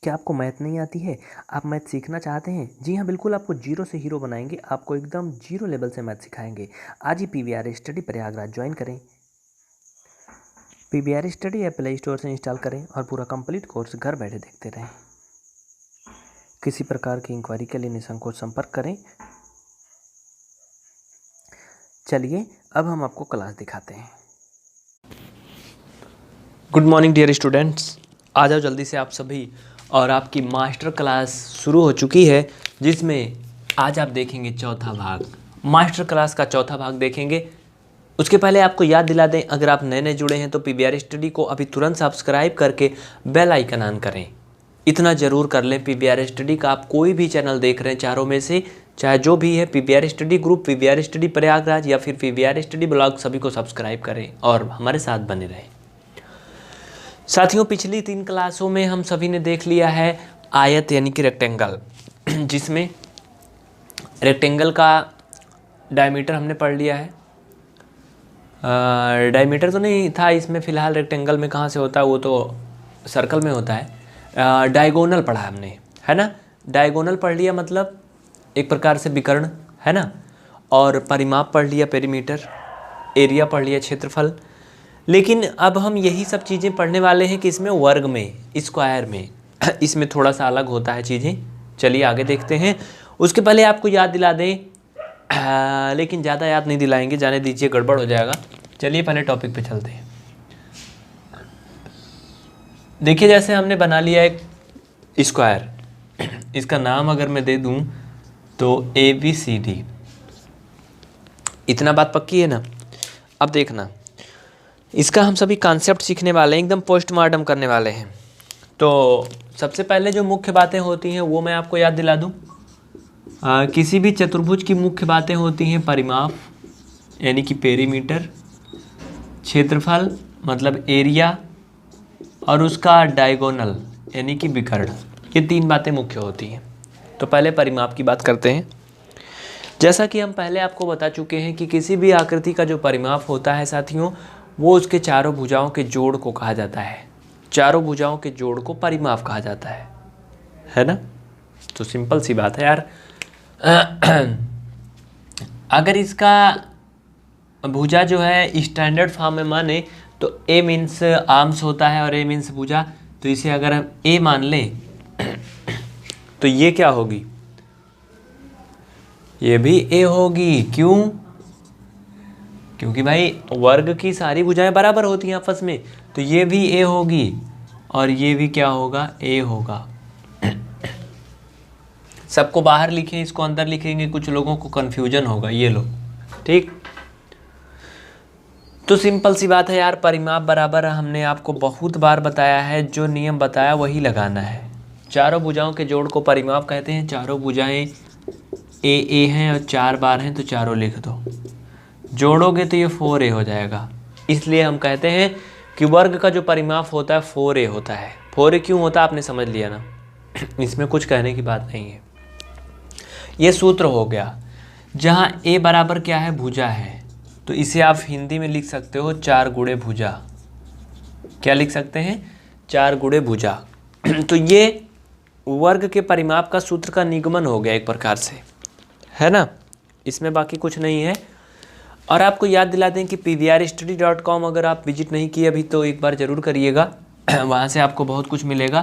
क्या आपको मैथ नहीं आती है? आप मैथ सीखना चाहते हैं? जी हाँ, बिल्कुल आपको जीरो से हीरो बनाएंगे, आपको एकदम जीरो लेवल से मैथ सिखाएंगे। आज ही PVR स्टडी प्रयागराज ज्वाइन करें। PVR study app play store से इंस्टॉल करें और पूरा कंप्लीट कोर्स घर बैठे देखते रहें। किसी प्रकार की इंक्वायरी के लिए निसंकोच संपर्क करें। चलिए अब हम आपको क्लास दिखाते हैं। गुड मॉर्निंग डियर स्टूडेंट्स, आ जाओ जल्दी से आप सभी। और आपकी मास्टर क्लास शुरू हो चुकी है, जिसमें आज आप देखेंगे चौथा भाग। मास्टर क्लास का चौथा भाग देखेंगे। उसके पहले आपको याद दिला दें, अगर आप नए नए जुड़े हैं तो PVR स्टडी को अभी तुरंत सब्सक्राइब करके बेल आइकन ऑन करें। इतना ज़रूर कर लें, PVR स्टडी का आप कोई भी चैनल देख रहे हैं चारों में से, चाहे जो भी है, PVR study group, PVR study Prayagraj या फिर PVR स्टडी ब्लॉग, सभी को सब्सक्राइब करें और हमारे साथ बने रहें। साथियों, पिछली 3 क्लासों में हम सभी ने देख लिया है आयत यानी कि रेक्टेंगल, जिसमें रेक्टेंगल का डायमीटर हमने पढ़ लिया है। डायमीटर तो नहीं था इसमें फ़िलहाल, रेक्टेंगल में कहाँ से होता है, वो तो सर्कल में होता है। डायगोनल पढ़ा हमने, है ना। डायगोनल पढ़ लिया, मतलब एक प्रकार से विकर्ण, है ना। और परिमाप पढ़ लिया, पेरीमीटर। एरिया पढ़ लिया, क्षेत्रफल। लेकिन अब हम यही सब चीज़ें पढ़ने वाले हैं कि इसमें वर्ग में, स्क्वायर में इसमें थोड़ा सा अलग होता है चीज़ें। चलिए आगे देखते हैं। उसके पहले आपको याद दिला दें, लेकिन ज़्यादा याद नहीं दिलाएंगे, जाने दीजिए, गड़बड़ हो जाएगा। चलिए पहले टॉपिक पे चलते हैं। देखिए, जैसे हमने बना लिया एक स्क्वायर, इसका नाम अगर मैं दे दूं तो ABCD। इतना बात पक्की है ना। अब देखना, इसका हम सभी कॉन्सेप्ट सीखने वाले हैं, एकदम पोस्टमार्टम करने वाले हैं। तो सबसे पहले जो मुख्य बातें होती हैं वो मैं आपको याद दिला दूं। किसी भी चतुर्भुज की मुख्य बातें होती हैं परिमाप यानी कि पेरीमीटर, क्षेत्रफल मतलब एरिया, और उसका डायगोनल यानी कि विकर्ण। ये 3 बातें मुख्य होती हैं। तो पहले परिमाप की बात करते हैं। जैसा कि हम पहले आपको बता चुके हैं कि किसी भी आकृति का जो परिमाप होता है साथियों, वो उसके चारों भुजाओं के जोड़ को कहा जाता है। चारों भुजाओं के जोड़ को परिमाप कहा जाता है ना। तो सिंपल सी बात है यार। अगर इसका भुजा जो है स्टैंडर्ड फॉर्म में माने तो A मीन्स आर्म्स होता है और A मीन्स भुजा। तो इसे अगर हम A मान लें तो ये क्या होगी, ये भी A होगी। क्यों? क्योंकि भाई वर्ग की सारी भुजाएं बराबर होती हैं आपस में, तो ये भी A होगी और ये भी क्या होगा, A होगा। सबको बाहर लिखें, इसको अंदर लिखेंगे, कुछ लोगों को कन्फ्यूजन होगा। ये लो, ठीक। तो सिंपल सी बात है यार, परिमाप बराबर हमने आपको बहुत बार बताया है, जो नियम बताया वही लगाना है। चारों भुजाओं के जोड़ को परिमाप कहते हैं। चारों भुजाएं A हैं और 4 बार हैं, तो चारों लिख दो। जोड़ोगे तो ये 4A हो जाएगा। इसलिए हम कहते हैं कि वर्ग का जो परिमाप होता है 4A होता है। 4A क्यों होता है आपने समझ लिया ना, इसमें कुछ कहने की बात नहीं है। ये सूत्र हो गया। जहाँ A बराबर क्या है, भुजा है, तो इसे आप हिंदी में लिख सकते हो 4 गुणे भुजा। क्या लिख सकते हैं, 4 गुणे भुजा। तो ये वर्ग के परिमाप का सूत्र का निगमन हो गया एक प्रकार से, है ना। इसमें बाकी कुछ नहीं है। और आपको याद दिला दें कि pvrstudy.com अगर आप विजिट नहीं किए अभी तो एक बार ज़रूर करिएगा, वहाँ से आपको बहुत कुछ मिलेगा।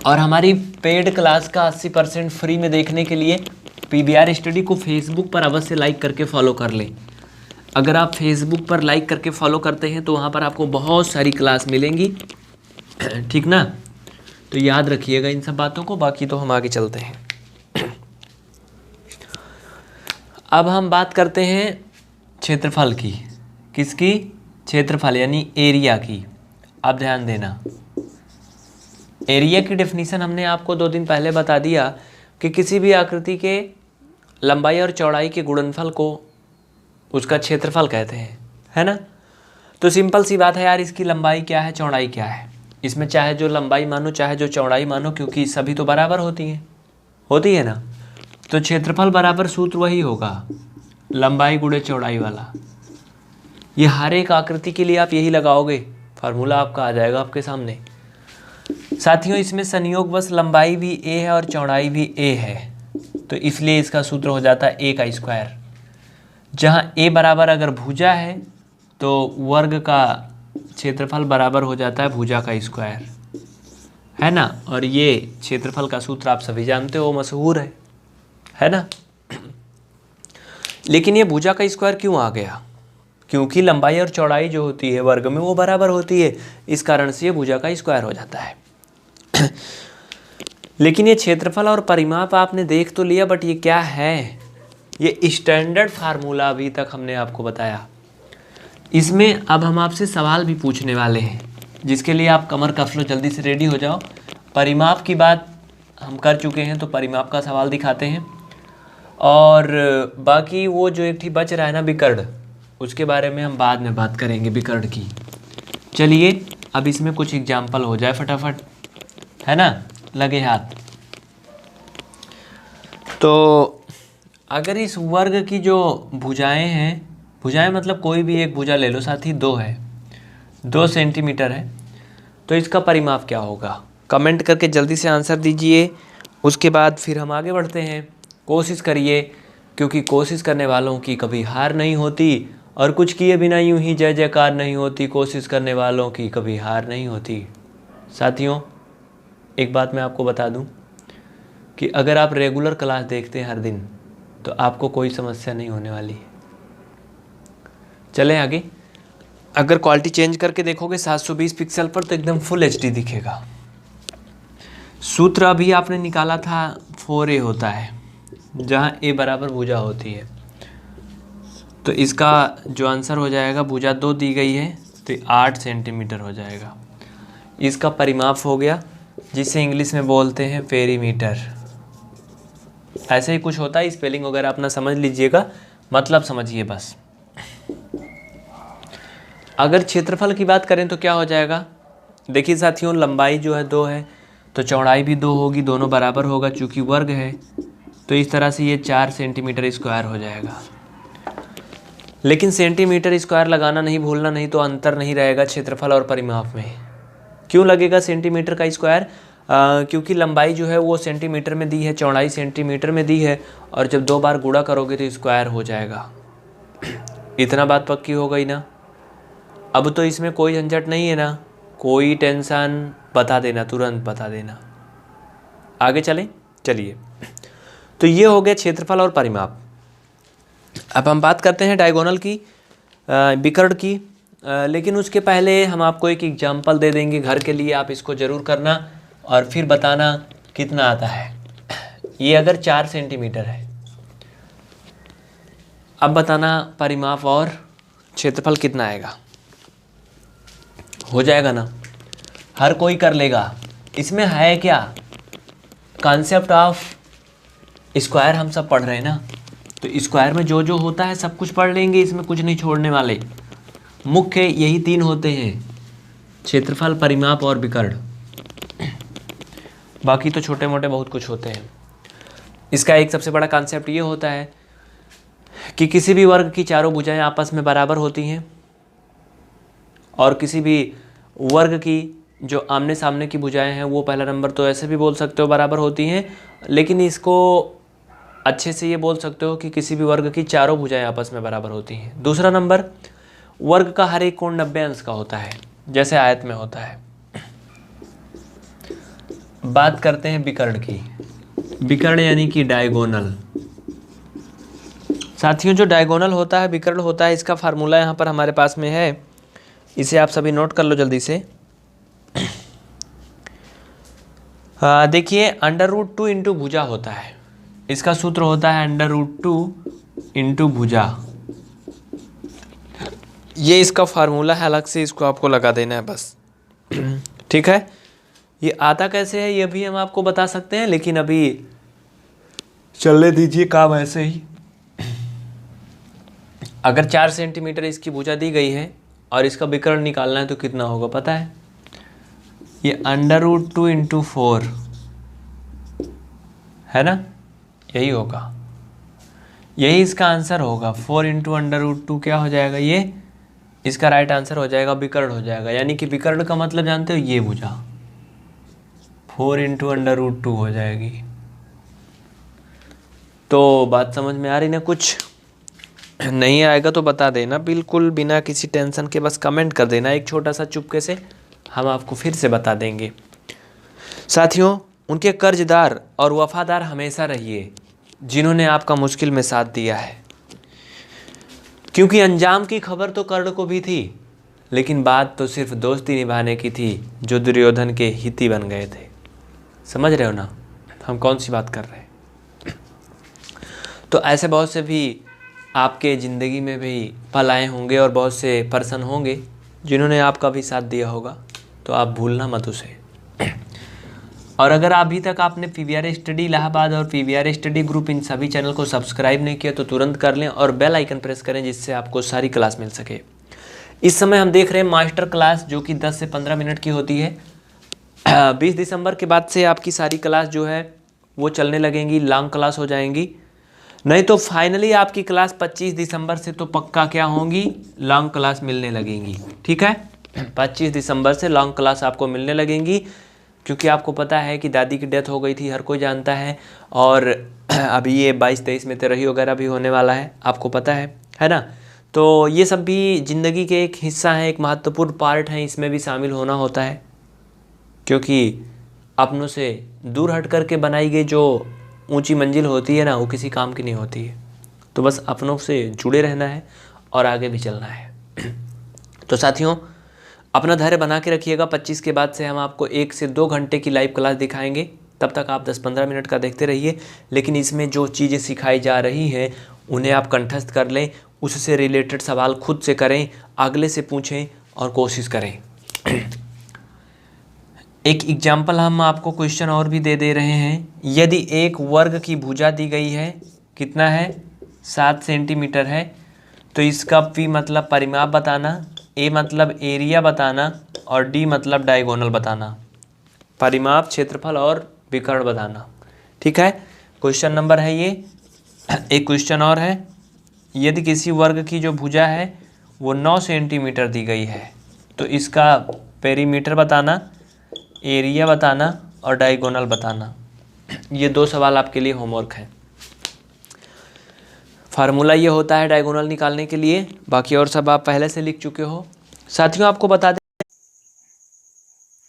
और हमारी पेड क्लास का 80% फ्री में देखने के लिए PVR स्टडी को फेसबुक पर अवश्य लाइक करके फॉलो कर लें। अगर आप फेसबुक पर लाइक करके फॉलो करते हैं तो वहाँ पर आपको बहुत सारी क्लास मिलेंगी, ठीक ना। तो याद रखिएगा इन सब बातों को। बाकी तो हम आगे चलते हैं। अब हम बात करते हैं क्षेत्रफल की। किसकी? क्षेत्रफल यानी एरिया की। अब ध्यान देना, एरिया की डेफिनीशन हमने आपको 2 दिन पहले बता दिया कि किसी भी आकृति के लंबाई और चौड़ाई के गुणनफल को उसका क्षेत्रफल कहते हैं, है ना। तो सिंपल सी बात है यार, इसकी लंबाई क्या है, चौड़ाई क्या है। इसमें चाहे जो लंबाई मानो चाहे जो चौड़ाई मानो, क्योंकि सभी तो बराबर होती है ना। तो क्षेत्रफल बराबर सूत्र वही होगा, लंबाई गुणे चौड़ाई वाला। ये हर एक आकृति के लिए आप यही लगाओगे, फार्मूला आपका आ जाएगा आपके सामने। साथियों इसमें संयोगवश लंबाई भी a है और चौड़ाई भी a है, तो इसलिए इसका सूत्र हो जाता है a का स्क्वायर। जहाँ a बराबर अगर भुजा है तो वर्ग का क्षेत्रफल बराबर हो जाता है भुजा का स्क्वायर, है ना। और ये क्षेत्रफल का सूत्र आप सभी जानते हो, मशहूर है ना। लेकिन ये भुजा का स्क्वायर क्यों आ गया? क्योंकि लंबाई और चौड़ाई जो होती है वर्ग में वो बराबर होती है, इस कारण से ये भुजा का स्क्वायर हो जाता है। लेकिन ये क्षेत्रफल और परिमाप आपने देख तो लिया, बट ये क्या है? ये स्टैंडर्ड फार्मूला अभी तक हमने आपको बताया। इसमें अब हम आपसे सवाल भी पूछने वाले हैं, जिसके लिए आप कमर कस लो, जल्दी से रेडी हो जाओ। परिमाप की बात हम कर चुके हैं, तो परिमाप का सवाल दिखाते हैं। और बाकी वो जो एक ही बच रहा है ना विकर्ण, उसके बारे में हम बाद में बात करेंगे विकर्ण की। चलिए अब इसमें कुछ एग्जाम्पल हो जाए फटाफट, है ना, लगे हाथ। तो अगर इस वर्ग की जो भुजाएं हैं, भुजाएं मतलब कोई भी एक भुजा ले लो साथी, 2 है, 2 सेंटीमीटर है, तो इसका परिमाप क्या होगा? कमेंट करके जल्दी से आंसर दीजिए, उसके बाद फिर हम आगे बढ़ते हैं। कोशिश करिए, क्योंकि कोशिश करने वालों की कभी हार नहीं होती, और कुछ किए बिना यूं ही जय जयकार नहीं होती। कोशिश करने वालों की कभी हार नहीं होती। साथियों एक बात मैं आपको बता दूं कि अगर आप रेगुलर क्लास देखते हैं हर दिन, तो आपको कोई समस्या नहीं होने वाली है। चलें आगे। अगर क्वालिटी चेंज करके देखोगे 720 पिक्सल पर, तो एकदम फुल HD दिखेगा। सूत्र अभी आपने निकाला था 4a होता है, जहाँ a बराबर भुजा होती है, तो इसका जो आंसर हो जाएगा, भुजा 2 दी गई है तो 8 सेंटीमीटर हो जाएगा। इसका परिमाप हो गया, जिसे इंग्लिश में बोलते हैं पेरीमीटर। ऐसे ही कुछ होता है, स्पेलिंग वगैरह अपना समझ लीजिएगा, मतलब समझिए बस। अगर क्षेत्रफल की बात करें तो क्या हो जाएगा? देखिए साथियों, लंबाई जो है 2 है, तो चौड़ाई भी 2 होगी, दोनों बराबर होगा चूँकि वर्ग है, तो इस तरह से ये 4 सेंटीमीटर स्क्वायर हो जाएगा। लेकिन सेंटीमीटर स्क्वायर लगाना नहीं भूलना, नहीं तो अंतर नहीं रहेगा क्षेत्रफल और परिमाप में। क्यों लगेगा सेंटीमीटर का स्क्वायर? क्योंकि लंबाई जो है वो सेंटीमीटर में दी है, चौड़ाई सेंटीमीटर में दी है, और जब 2 बार गुणा करोगे तो स्क्वायर हो जाएगा। इतना बात पक्की हो गई ना? अब तो इसमें कोई झंझट नहीं है ना, कोई टेंशन, बता देना, तुरंत बता देना। आगे चलें, चलिए। तो ये हो गया क्षेत्रफल और परिमाप। अब हम बात करते हैं डायगोनल की, विकर्ण की। लेकिन उसके पहले हम आपको एक एग्जाम्पल दे देंगे घर के लिए, आप इसको ज़रूर करना और फिर बताना कितना आता है। ये अगर 4 सेंटीमीटर है, अब बताना परिमाप और क्षेत्रफल कितना आएगा। हो जाएगा ना, हर कोई कर लेगा। इसमें है क्या, कॉन्सेप्ट ऑफ स्क्वायर हम सब पढ़ रहे हैं ना, तो स्क्वायर में जो जो होता है सब कुछ पढ़ लेंगे, इसमें कुछ नहीं छोड़ने वाले। मुख्य यही 3 होते हैं, क्षेत्रफल, परिमाप और विकर्ण। बाकी तो छोटे मोटे बहुत कुछ होते हैं। इसका एक सबसे बड़ा कॉन्सेप्ट ये होता है कि किसी भी वर्ग की चारों भुजाएं आपस में बराबर होती हैं, और किसी भी वर्ग की जो आमने सामने की भुजाएं हैं वो पहला नंबर तो ऐसे भी बोल सकते हो बराबर होती हैं, लेकिन इसको अच्छे से ये बोल सकते हो कि किसी भी वर्ग की चारों भुजाएं आपस में बराबर होती हैं। दूसरा नंबर, वर्ग का हर एक कोण 90 अंश का होता है, जैसे आयत में होता है। बात करते हैं विकर्ण की। विकर्ण यानी कि डायगोनल। साथियों जो डायगोनल होता है, विकर्ण होता है, इसका फार्मूला यहाँ पर हमारे पास में है, इसे आप सभी नोट कर लो जल्दी से। देखिए √2 इंटू भुजा होता है, इसका सूत्र होता है √2 इंटू भुजा। ये इसका फार्मूला है, अलग से इसको आपको लगा देना है बस। ठीक है, ये आता कैसे है ये भी हम आपको बता सकते हैं, लेकिन अभी चलने दीजिए काम ऐसे ही। अगर 4 सेंटीमीटर इसकी भुजा दी गई है और इसका विकर्ण निकालना है तो कितना होगा पता है? ये √2 इंटू 4 है ना, यही होगा, यही इसका आंसर होगा। 4 इंटू √2 क्या हो जाएगा? ये इसका राइट आंसर हो जाएगा, विकर्ण हो जाएगा। यानी कि विकर्ण का मतलब जानते हो, ये भुजा, 4 इंटू √2 हो जाएगी। तो बात समझ में आ रही ना? कुछ नहीं आएगा तो बता देना, बिल्कुल बिना किसी टेंशन के, बस कमेंट कर देना एक छोटा सा चुपके से, हम आपको फिर से बता देंगे। साथियों, उनके कर्जदार और वफादार हमेशा रहिए जिन्होंने आपका मुश्किल में साथ दिया है, क्योंकि अंजाम की खबर तो कर्ण को भी थी, लेकिन बात तो सिर्फ दोस्ती निभाने की थी जो दुर्योधन के हिती बन गए थे। समझ रहे हो ना हम कौन सी बात कर रहे हैं? तो ऐसे बहुत से भी आपके ज़िंदगी में भी पल आए होंगे और बहुत से पर्सन होंगे जिन्होंने आपका भी साथ दिया होगा, तो आप भूलना मत उसे। और अगर अभी तक आपने PVR स्टडी इलाहाबाद और PVR स्टडी ग्रुप इन सभी चैनल को सब्सक्राइब नहीं किया तो तुरंत कर लें और बेल आइकन प्रेस करें, जिससे आपको सारी क्लास मिल सके। इस समय हम देख रहे हैं मास्टर क्लास, जो कि 10 से 15 मिनट की होती है। 20 दिसंबर के बाद से आपकी सारी क्लास जो है वो चलने लगेंगी, लॉन्ग क्लास हो जाएंगी। नहीं तो फाइनली आपकी क्लास 25 दिसंबर से तो पक्का क्या होंगी, लॉन्ग क्लास मिलने लगेंगी। ठीक है, 25 दिसंबर से लॉन्ग क्लास आपको मिलने लगेंगी, क्योंकि आपको पता है कि दादी की डेथ हो गई थी, हर कोई जानता है। और अभी ये 22-23 में तेरही वगैरह भी होने वाला है, आपको पता है ना? तो ये सब भी ज़िंदगी के एक हिस्सा है, एक महत्वपूर्ण पार्ट है, इसमें भी शामिल होना होता है, क्योंकि अपनों से दूर हट करके बनाई गई जो ऊंची मंजिल होती है ना, वो किसी काम की नहीं होती है। तो बस अपनों से जुड़े रहना है और आगे भी चलना है। तो साथियों, अपना धैर्य बना के रखिएगा। 25 के बाद से हम आपको 1 से 2 घंटे की लाइव क्लास दिखाएंगे, तब तक आप 10-15 मिनट का देखते रहिए। लेकिन इसमें जो चीज़ें सिखाई जा रही हैं उन्हें आप कंठस्थ कर लें, उससे रिलेटेड सवाल खुद से करें, अगले से पूछें और कोशिश करें। एक एग्जाम्पल हम आपको क्वेश्चन और भी दे रहे हैं। यदि एक वर्ग की भुजा दी गई है, कितना है, 7 सेंटीमीटर है, तो इसका P मतलब परिमाप बताना, A मतलब एरिया बताना और D मतलब डायगोनल बताना। परिमाप, क्षेत्रफल और विकर्ण बताना। ठीक है, क्वेश्चन नंबर है ये। एक क्वेश्चन और है, यदि किसी वर्ग की जो भुजा है वो 9 सेंटीमीटर दी गई है, तो इसका पेरीमीटर बताना, एरिया बताना और डायगोनल बताना। ये 2 सवाल आपके लिए होमवर्क है। फार्मूला ये होता है डायगोनल निकालने के लिए, बाकी और सब आप पहले से लिख चुके हो। साथियों, आपको बता दें,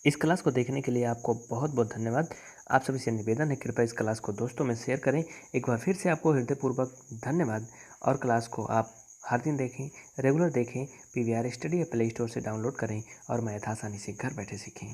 इस क्लास को देखने के लिए आपको बहुत बहुत धन्यवाद। आप सभी से निवेदन है, कृपया इस क्लास को दोस्तों में शेयर करें। एक बार फिर से आपको हृदयपूर्वक धन्यवाद। और क्लास को आप हर दिन देखें, रेगुलर देखें, PVR स्टडी या प्ले स्टोर से डाउनलोड करें और मैथ आसानी से घर बैठे सीखें।